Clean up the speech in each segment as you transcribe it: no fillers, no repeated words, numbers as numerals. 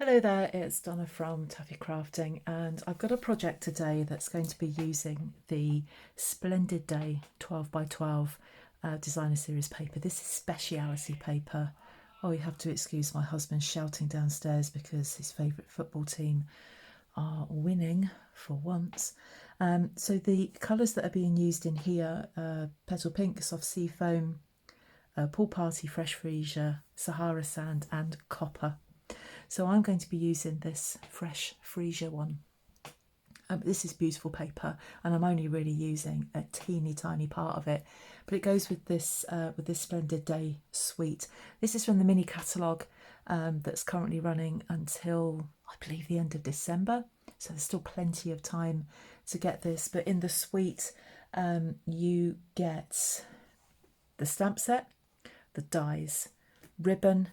Hello there, it's Donna from Taffy Crafting, and I've got a project today that's going to be using the Splendid Day 12 by 12 designer series paper. This is speciality paper. Oh, you have to excuse my husband shouting downstairs because his favourite football team are winning for once. So the colours that are being used in here Petal Pink, Soft Sea Foam, Pool Party, Fresh Freesia, Sahara Sand and Copper. So I'm going to be using this Fresh Freesia one. This is beautiful paper, and I'm only really using a teeny tiny part of it, but it goes with this Splendid Day suite. This is from the mini catalogue that's currently running until I believe the end of December, so there's still plenty of time to get this. But in the suite, you get the stamp set, the dies, ribbon.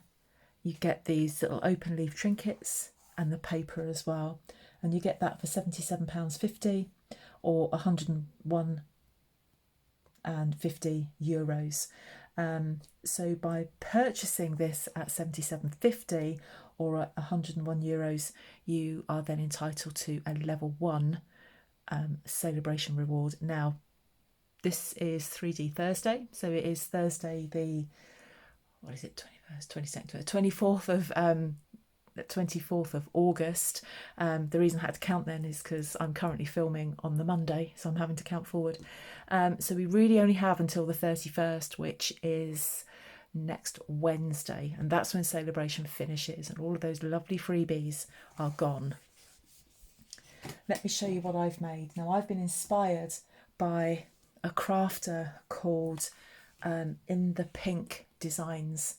You get these little open leaf trinkets and the paper as well. And you get that for £77.50 or €101.50. So by purchasing this at €77.50 or at €101, you are then entitled to a level 1 celebration reward. Now, this is 3D Thursday, so it is Thursday the, what is it, 21st, 22nd, 24th of August. The reason I had to count then is because I'm currently filming on the Monday, so I'm having to count forward. So we really only have until the 31st, which is next Wednesday, and that's when celebration finishes and all of those lovely freebies are gone. Let me show you what I've made. Now, I've been inspired by a crafter called In the Pink Designs,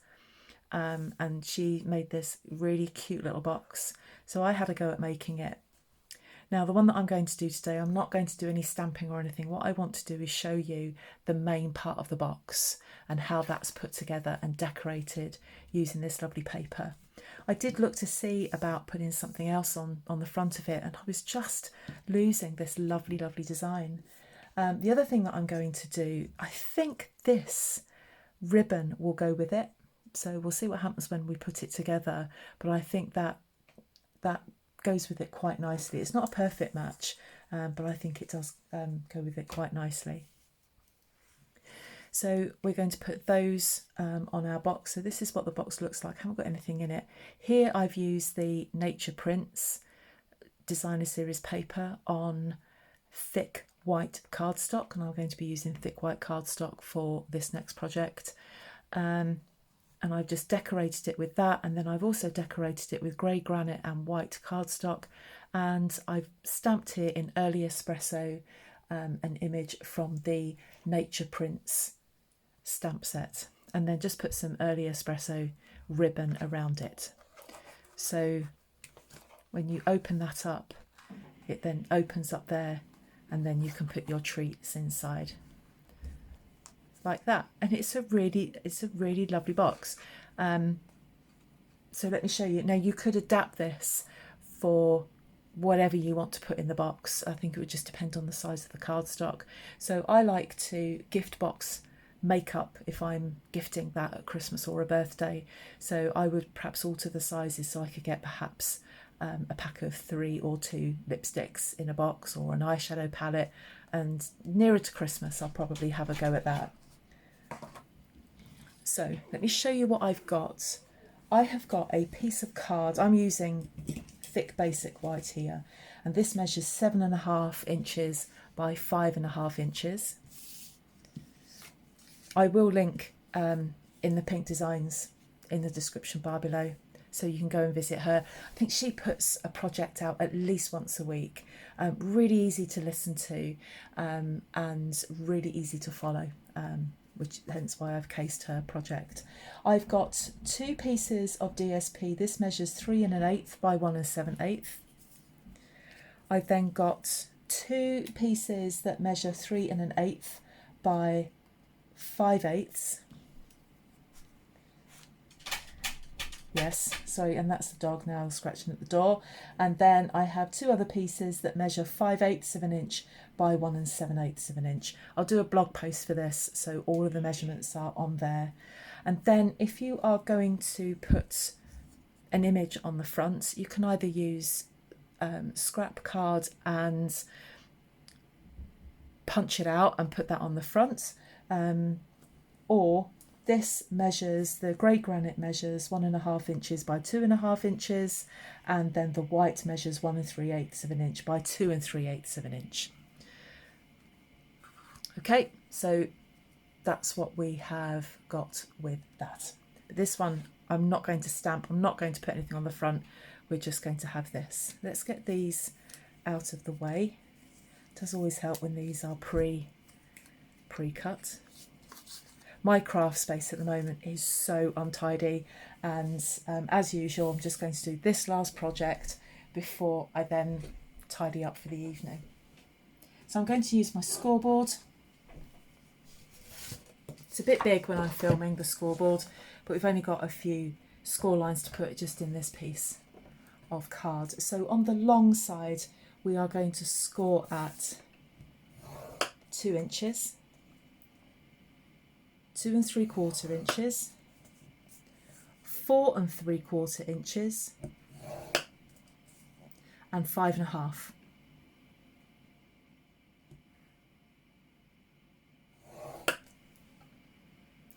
and she made this really cute little box, so I had a go at making it. Now, the one that I'm going to do today, I'm not going to do any stamping or anything. What I want to do is show you the main part of the box and how that's put together and decorated using this lovely paper. I did look to see about putting something else on the front of it, and I was just losing this lovely design. The other thing that I'm going to do, I think this ribbon will go with it, so we'll see what happens when we put it together, but I think that goes with it quite nicely. It's not a perfect match, but I think it does go with it quite nicely. So we're going to put those on our box. So this is what the box looks like. I haven't got anything in it. Here I've used the Nature Prints designer series paper on thick white cardstock, and I'm going to be using thick white cardstock for this next project. And I've just decorated it with that, and then I've also decorated it with grey granite and white cardstock, and I've stamped here in Early Espresso an image from the Nature Prints stamp set, and then just put some Early Espresso ribbon around it. So when you open that up, it then opens up there, and then you can put your treats inside like that, and it's a really lovely box. So let me show you. Now, you could adapt this for whatever you want to put in the box. I think it would just depend on the size of the cardstock. So I like to gift box makeup if I'm gifting that at Christmas or a birthday, so I would perhaps alter the sizes so I could get perhaps a pack of 3 or 2 lipsticks in a box, or an eyeshadow palette, and nearer to Christmas I'll probably have a go at that. So let me show you what I've got. I have got a piece of card. I'm using thick basic white here, and this measures 7.5 inches by 5.5 inches. I will link In the Pink Designs in the description bar below, so you can go and visit her. I think she puts a project out at least once a week. Really easy to listen to, and really easy to follow, which hence why I've cased her project. I've got 2 pieces of DSP. This measures 3 1/8 by 1 7/8. I've then got 2 pieces that measure 3 1/8 by 5/8. Yes, sorry, and that's the dog now scratching at the door. And then I have 2 other pieces that measure 5/8 of an inch by 1 7/8 of an inch. I'll do a blog post for this, so all of the measurements are on there. And then if you are going to put an image on the front. You can either use scrap card and punch it out and put that on the front, or this measures, the grey granite measures 1.5 inches by 2.5 inches, and then the white measures 1 3/8 of an inch by 2 3/8 of an inch. Okay, so that's what we have got with that. But this one I'm not going to stamp, I'm not going to put anything on the front, we're just going to have this. Let's get these out of the way. It does always help when these are pre-cut. My craft space at the moment is so untidy, and as usual I'm just going to do this last project before I then tidy up for the evening. So I'm going to use my scoreboard. It's a bit big when I'm filming the scoreboard, but we've only got a few score lines to put just in this piece of card. So on the long side we are going to score at 2 inches, 2 3/4 inches, 4 3/4 inches, and 5.5.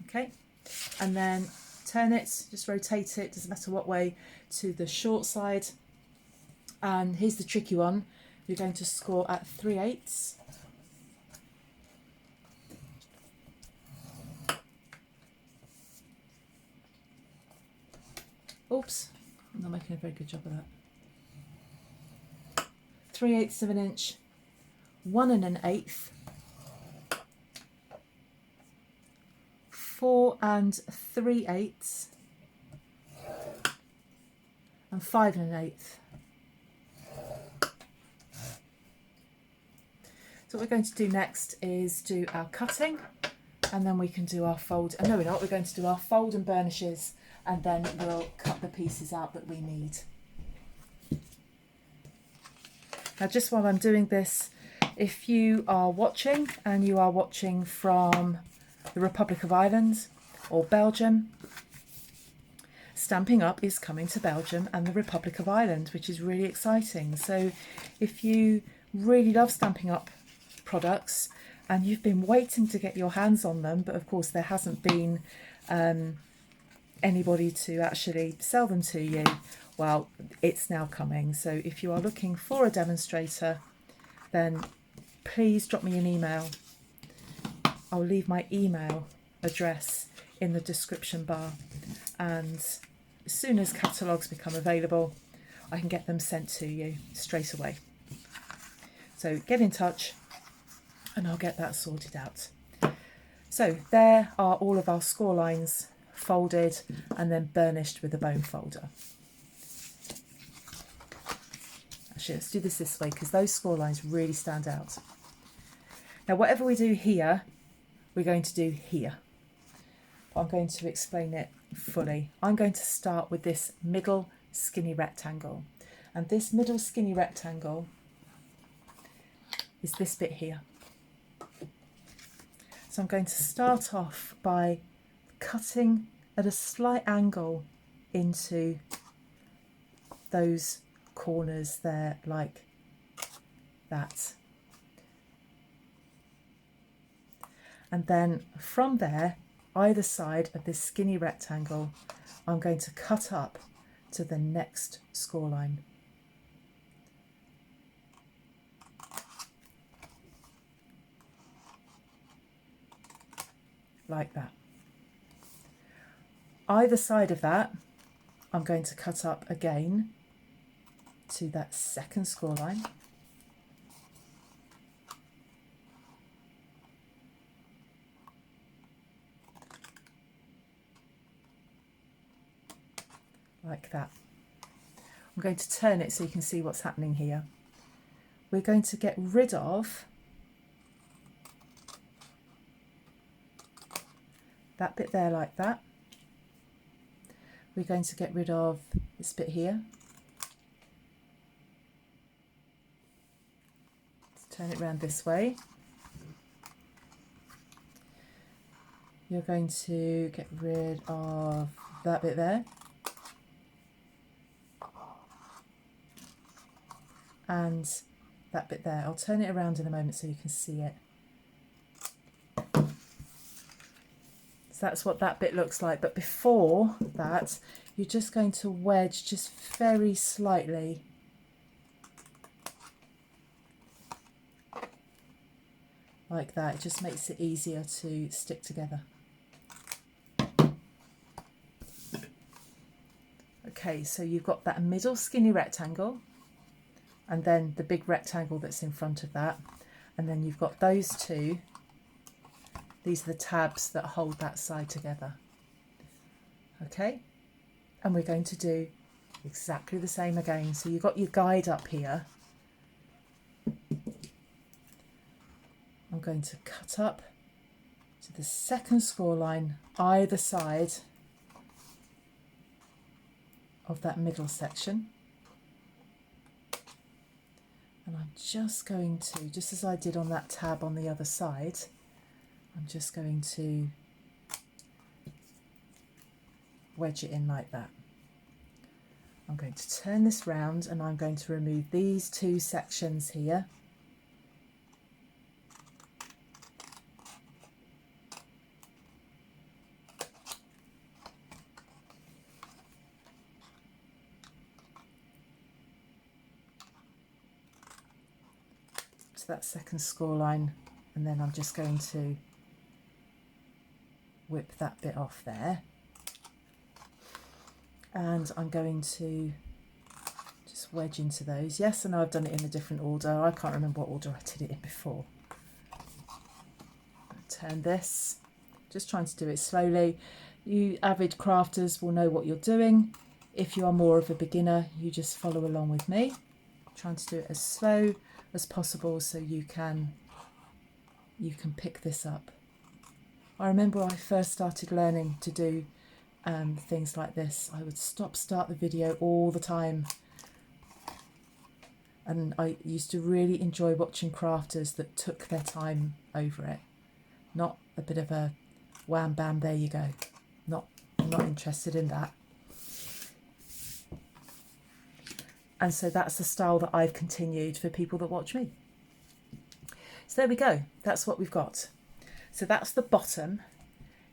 Okay, and then turn it, just rotate it, doesn't matter what way, to the short side. And here's the tricky one, you're going to score at 3/8. Oops, I'm not making a very good job of that. 3/8 of an inch, 1 1/8, 4 3/8, and 5 1/8. So what we're going to do next is do our cutting, and then we can do our fold. No, we're not. We're going to do our fold and burnishes, and then we'll cut the pieces out that we need. Now, just while I'm doing this, if you are watching and you are watching from the Republic of Ireland or Belgium, Stampin' Up is coming to Belgium and the Republic of Ireland, which is really exciting. So if you really love Stampin' Up products and you've been waiting to get your hands on them, but of course there hasn't been anybody to actually sell them to you, well, it's now coming. So if you are looking for a demonstrator, then please drop me an email. I'll leave my email address in the description bar, and as soon as catalogues become available, I can get them sent to you straight away. So get in touch and I'll get that sorted out. So there are all of our score lines folded and then burnished with a bone folder. Actually, let's do this way because those score lines really stand out. Now, whatever we do here, we're going to do here. I'm going to explain it fully. I'm going to start with this middle skinny rectangle, and this middle skinny rectangle is this bit here. So I'm going to start off by cutting at a slight angle into those corners there, like that. And then from there, either side of this skinny rectangle, I'm going to cut up to the next score line. Like that. Either side of that, I'm going to cut up again to that second score line. Like that. I'm going to turn it so you can see what's happening here. We're going to get rid of that bit there, like that. We're going to get rid of this bit here. Let's turn it around this way. You're going to get rid of that bit there. and that bit there. I'll turn it around in a moment so you can see it. So that's what that bit looks like. But before that, you're just going to wedge just very slightly like that. It just makes it easier to stick together. Okay, so you've got that middle skinny rectangle, and then the big rectangle that's in front of that, and then you've got those two. These are the tabs that hold that side together. Okay, and we're going to do exactly the same again. So you've got your guide up here. I'm going to cut up to the second score line either side of that middle section. And I'm just going to, just as I did on that tab on the other side, I'm just going to wedge it in like that. I'm going to turn this round and I'm going to remove these two sections here. To that second score line, and then I'm just going to whip that bit off there. And I'm going to just wedge into those. Yes, I know I've done it in a different order. I can't remember what order I did it in before. Turn this, just trying to do it slowly. You avid crafters will know what you're doing. If you are more of a beginner, you just follow along with me. I'm trying to do it as slow as possible so you can pick this up. I remember when I first started learning to do things like this, I would start the video all the time, and I used to really enjoy watching crafters that took their time over it, not a bit of a wham bam there you go. I'm not interested in that. And so that's the style that I've continued for people that watch me. So there we go, that's what we've got. So that's the bottom.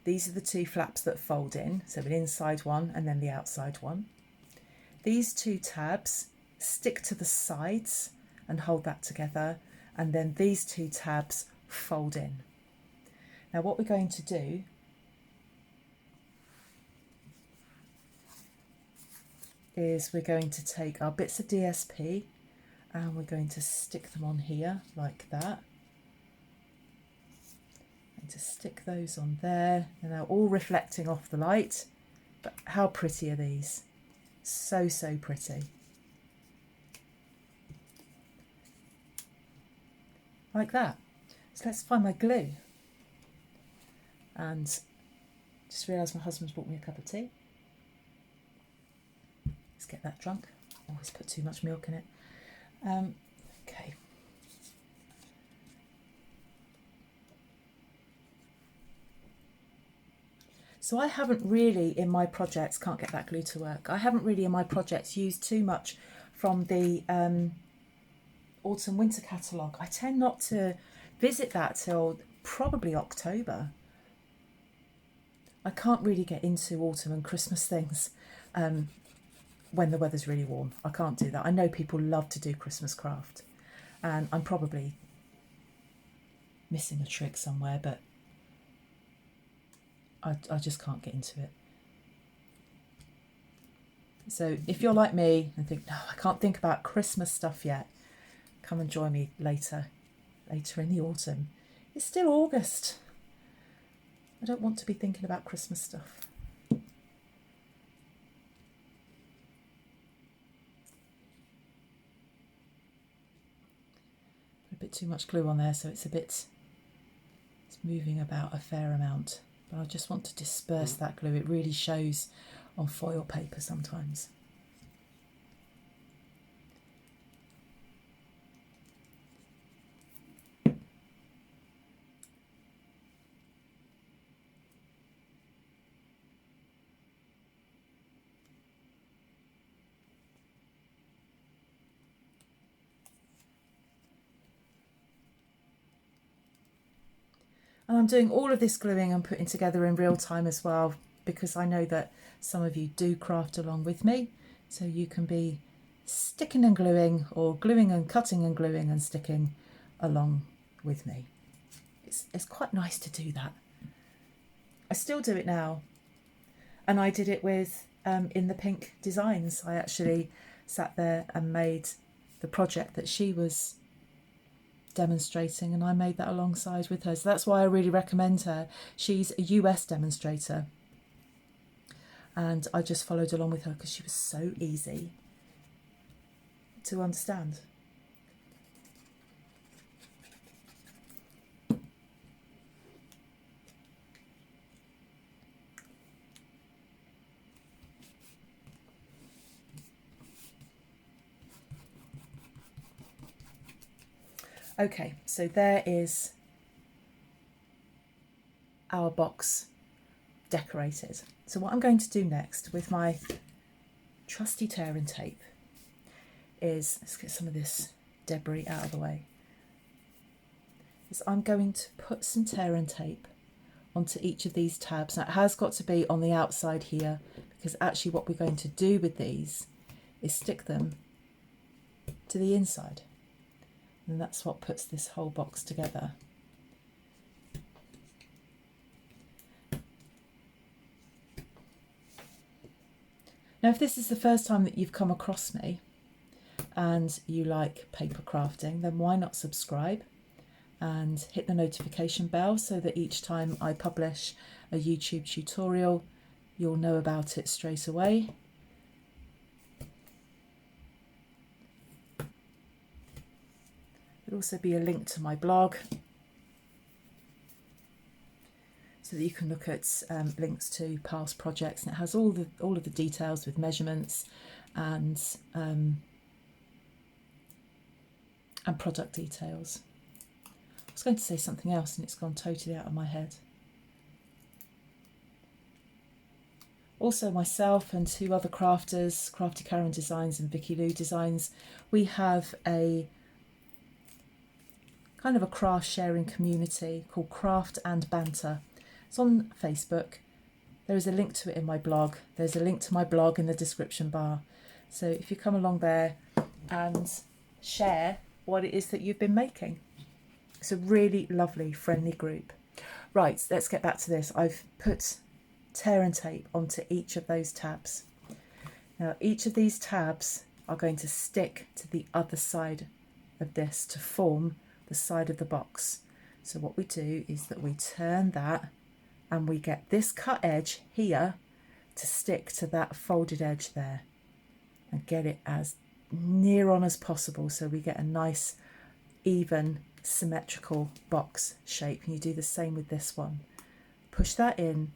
These are the two flaps that fold in, so an inside one and then the outside one. These two tabs stick to the sides and hold that together, and then these two tabs fold in. Now what we're going to do is we're going to take our bits of DSP and we're going to stick them on here like that. And to stick those on there, and they're all reflecting off the light. But how pretty are these? So, so pretty. Like that. So let's find my glue. And just realised my husband's brought me a cup of tea. Let's get that drunk. Always put too much milk in it. Okay. So I haven't really in my projects, can't get that glue to work, I haven't really in my projects used too much from the autumn winter catalogue. I tend not to visit that till probably October. I can't really get into autumn and Christmas things when the weather's really warm. I can't do that. I know people love to do Christmas craft, and I'm probably missing a trick somewhere, but I just can't get into it. So if you're like me and think, no, I can't think about Christmas stuff yet, come and join me later in the autumn. It's still August. I don't want to be thinking about Christmas stuff. Put a bit too much glue on there, so it's moving about a fair amount. But I just want to disperse that glue. It really shows on foil paper sometimes. And I'm doing all of this gluing and putting together in real time as well, because I know that some of you do craft along with me. So you can be sticking and gluing, or gluing and cutting and gluing and sticking along with me. It's quite nice to do that. I still do it now. And I did it with In the Pink Designs. I actually sat there and made the project that she was demonstrating, and I made that alongside with her. So that's why I really recommend her. She's a US demonstrator, and I just followed along with her because she was so easy to understand. Okay, so there is our box decorated. So what I'm going to do next with my trusty tear and tape is, let's get some of this debris out of the way, is I'm going to put some tear and tape onto each of these tabs. Now it has got to be on the outside here, because actually what we're going to do with these is stick them to the inside. And that's what puts this whole box together. Now, if this is the first time that you've come across me and you like paper crafting, then why not subscribe and hit the notification bell so that each time I publish a YouTube tutorial, you'll know about it straight away. There'll also be a link to my blog so that you can look at links to past projects, and it has all of the details with measurements and product details. I was going to say something else and it's gone totally out of my head. Also, myself and two other crafters, Crafty Karen Designs and Vicky Lou Designs, we have a kind of a craft sharing community called Craft and Banter. It's on Facebook. There is a link to it in my blog. There's a link to my blog in the description bar. So if you come along there and share what it is that you've been making. It's a really lovely, friendly group. Right, let's get back to this. I've put tear and tape onto each of those tabs. Now, each of these tabs are going to stick to the other side of this to form the side of the box. So what we do is that we turn that and we get this cut edge here to stick to that folded edge there and get it as near on as possible so we get a nice even symmetrical box shape. And you do the same with this one. Push that in,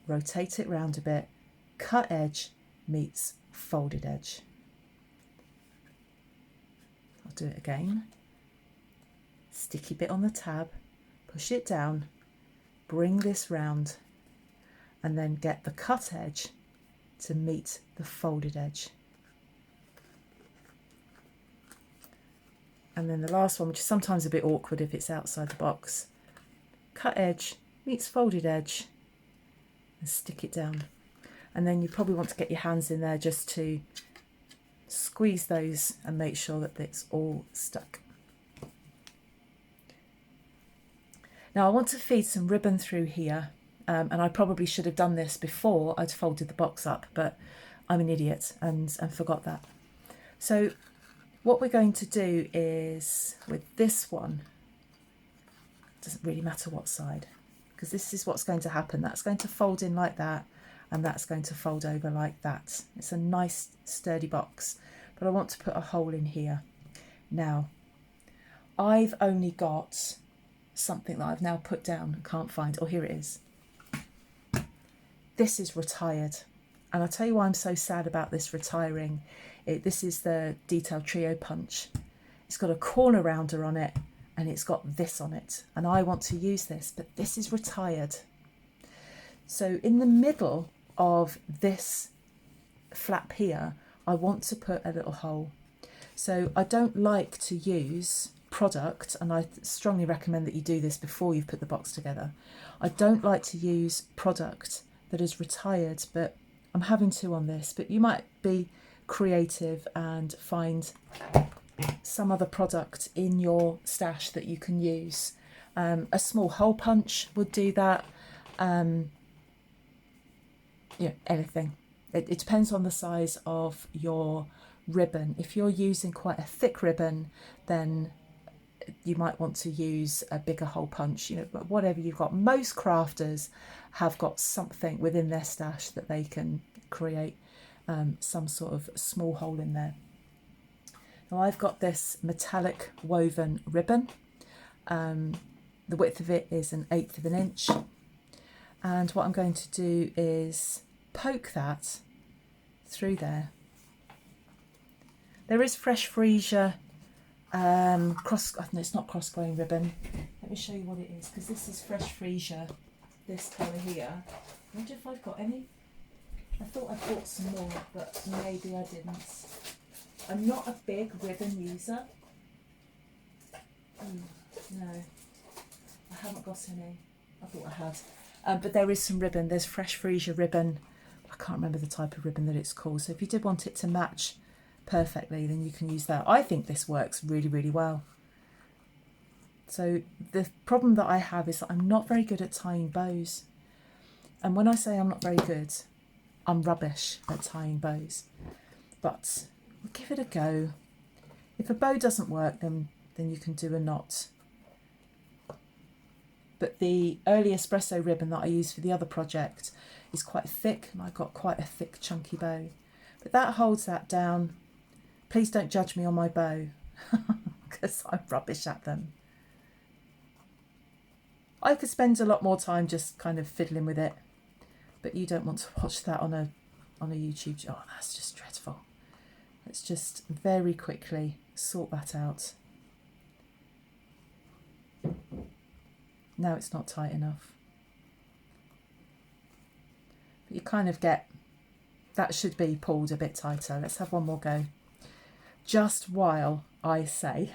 rotate it round a bit, cut edge meets folded edge. I'll do it again. Sticky bit on the tab, push it down, bring this round, and then get the cut edge to meet the folded edge. And then the last one, which is sometimes a bit awkward if it's outside the box, cut edge meets folded edge, and stick it down. And then you probably want to get your hands in there just to squeeze those and make sure that it's all stuck. Now I want to feed some ribbon through here, and I probably should have done this before I'd folded the box up, but I'm an idiot and forgot that. So what we're going to do is, with this one, it doesn't really matter what side, because this is what's going to happen. That's going to fold in like that, and that's going to fold over like that. It's a nice sturdy box, but I want to put a hole in here. Now, I've only got something that I've now put down and can't find. Oh, here it is. This is retired, and I'll tell you why I'm so sad about this retiring. This is the Detail Trio Punch. It's got a corner rounder on it, and it's got this on it, and I want to use this, but this is retired. So in the middle of this flap here, I want to put a little hole. So I don't like to use product, and I strongly recommend that you do this before you've put the box together, I don't like to use product that is retired, but I'm having to on this, but you might be creative and find some other product in your stash that you can use. A small hole punch would do that. Anything. It depends on the size of your ribbon. If you're using quite a thick ribbon, then you might want to use a bigger hole punch, but whatever you've got. Most crafters have got something within their stash that they can create some sort of small hole in there. Now I've got this metallic woven ribbon. The width of it is 1/8 of an inch. And what I'm going to do is poke that through there. There is Fresh Freesia it's not cross grain ribbon. Let me show you what it is, because this is Fresh Freesia, this colour here. I wonder if I've got any. I thought I bought some more, but maybe I didn't. I'm not a big ribbon user. No, I haven't got any. I thought I had. But there is some ribbon. There's Fresh Freesia ribbon. I can't remember the type of ribbon that it's called. So if you did want it to match perfectly, then you can use that. I think this works really, really well. So the problem that I have is that I'm not very good at tying bows. And when I say I'm not very good, I'm rubbish at tying bows. But we'll give it a go. If a bow doesn't work, then you can do a knot. But the early espresso ribbon that I used for the other project is quite thick, and I got quite a thick chunky bow. But that holds that down. Please don't judge me on my bow, because I'm rubbish at them. I could spend a lot more time just kind of fiddling with it, but you don't want to watch that on a YouTube. Oh, that's just dreadful. Let's just very quickly sort that out. Now it's not tight enough. But you kind of get, that should be pulled a bit tighter. Let's have one more go. Just while I say,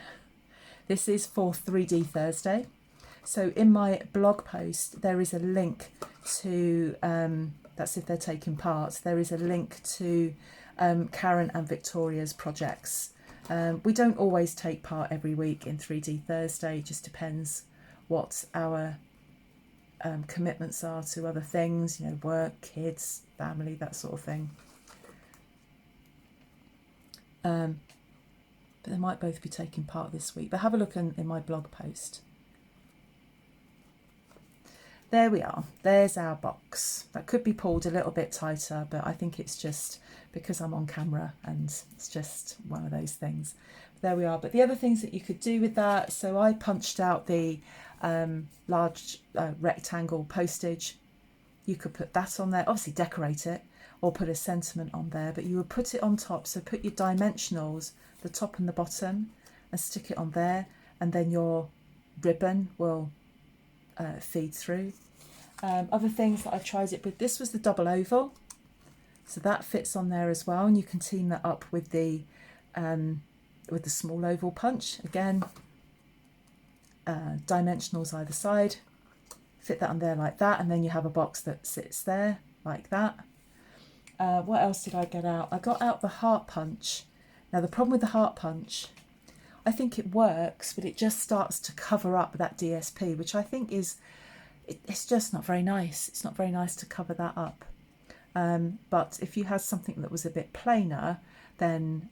this is for 3D Thursday. So in my blog post, there is a link to, that's if they're taking part, there is a link to Karen and Victoria's projects. We don't always take part every week in 3D Thursday, it just depends what our commitments are to other things, work, kids, family, that sort of thing. But they might both be taking part this week. But have a look in my blog post. There we are. There's our box. That could be pulled a little bit tighter, but I think it's just because I'm on camera and it's just one of those things. There we are. But the other things that you could do with that, so I punched out the large rectangle postage. You could put that on there, obviously decorate it, or put a sentiment on there, but you would put it on top. So put your dimensionals, the top and the bottom, and stick it on there, and then your ribbon will feed through. Other things that I've tried it with, this was the double oval, so that fits on there as well, and you can team that up with the small oval punch. Again, dimensionals either side, fit that on there like that, and then you have a box that sits there like that. What else did I get out? I got out the heart punch. Now the problem with the heart punch, I think it works, but it just starts to cover up that DSP, which I think is, it's just not very nice. It's not very nice to cover that up. But if you had something that was a bit plainer, then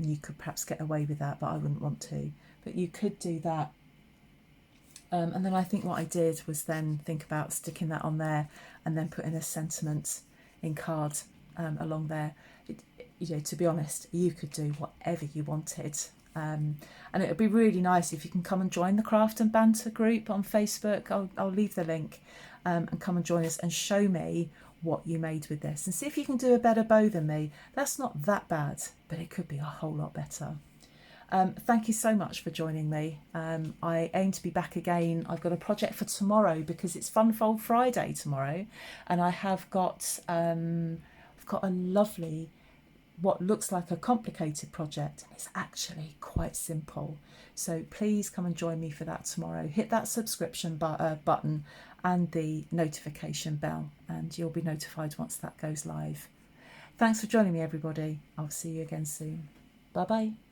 you could perhaps get away with that, but I wouldn't want to. But you could do that. And then I think what I did was then think about sticking that on there and then putting a sentiment in card along there. To be honest, you could do whatever you wanted. And it would be really nice if you can come and join the Craft and Banter group on Facebook. I'll leave the link and come and join us and show me what you made with this and see if you can do a better bow than me. That's not that bad, but it could be a whole lot better. Thank you so much for joining me. I aim to be back again. I've got a project for tomorrow because it's Funfold Friday tomorrow, and I've got a lovely what looks like a complicated project, and it's actually quite simple. So please come and join me for that tomorrow. Hit that subscription button and the notification bell, and you'll be notified once that goes live. Thanks for joining me, everybody. I'll see you again soon. Bye bye.